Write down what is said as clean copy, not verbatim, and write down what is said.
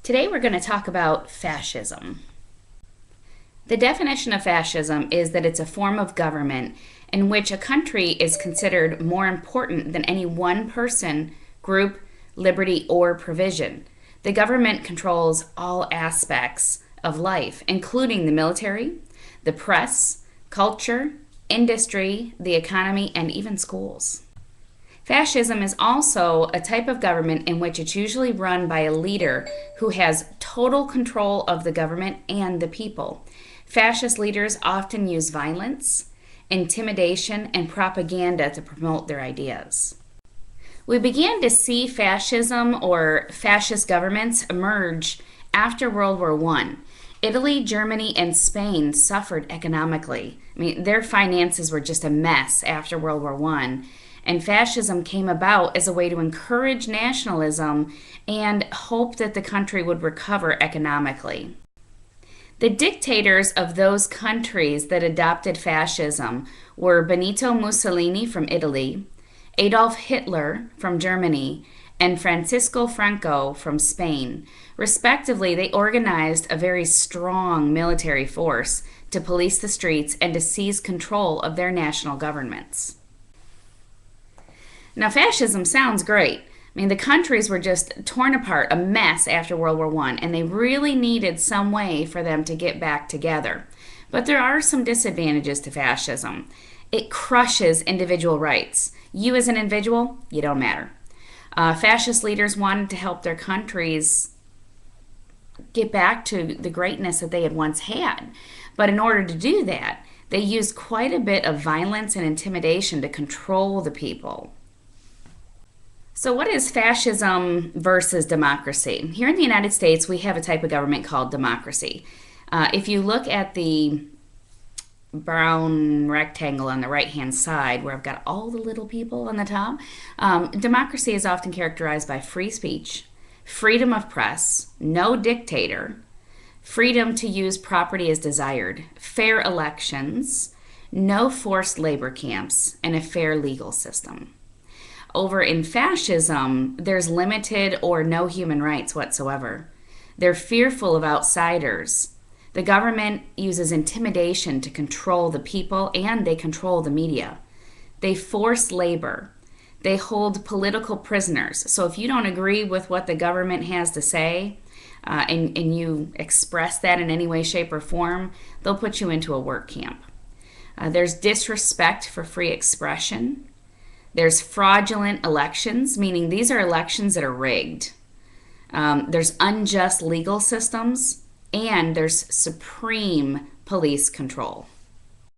Today we're going to talk about fascism. The definition of fascism is that it's a form of government in which a country is considered more important than any one person, group, liberty, or provision. The government controls all aspects of life, including the military, the press, culture, industry, the economy, and even schools. Fascism is also a type of government in which it's usually run by a leader who has total control of the government and the people. Fascist leaders often use violence, intimidation, and propaganda to promote their ideas. We began to see fascism or fascist governments emerge after World War I. Italy, Germany, and Spain suffered economically. Their finances were just a mess after World War I. And fascism came about as a way to encourage nationalism and hope that the country would recover economically. The dictators of those countries that adopted fascism were Benito Mussolini from Italy, Adolf Hitler from Germany, and Francisco Franco from Spain. Respectively, they organized a very strong military force to police the streets and to seize control of their national governments. Now, fascism sounds great. The countries were just torn apart, a mess after World War I, and they really needed some way for them to get back together. But there are some disadvantages to fascism. It crushes individual rights. You as an individual, you don't matter. Fascist leaders wanted to help their countries get back to the greatness that they had once had. But in order to do that, they used quite a bit of violence and intimidation to control the people. So what is fascism versus democracy? Here in the United States, we have a type of government called democracy. If you look at the brown rectangle on the right-hand side, where I've got all the little people on the top, democracy is often characterized by free speech, freedom of press, no dictator, freedom to use property as desired, fair elections, no forced labor camps, and a fair legal system. Over in fascism, there's limited or no human rights whatsoever. They're fearful of outsiders. The government uses intimidation to control the people, and they control the media. They force labor. They hold political prisoners. So if you don't agree with what the government has to say, and you express that in any way, shape, or form, they'll put you into a work camp. There's disrespect for free expression. There's fraudulent elections, meaning these are elections that are rigged. There's unjust legal systems, and there's supreme police control.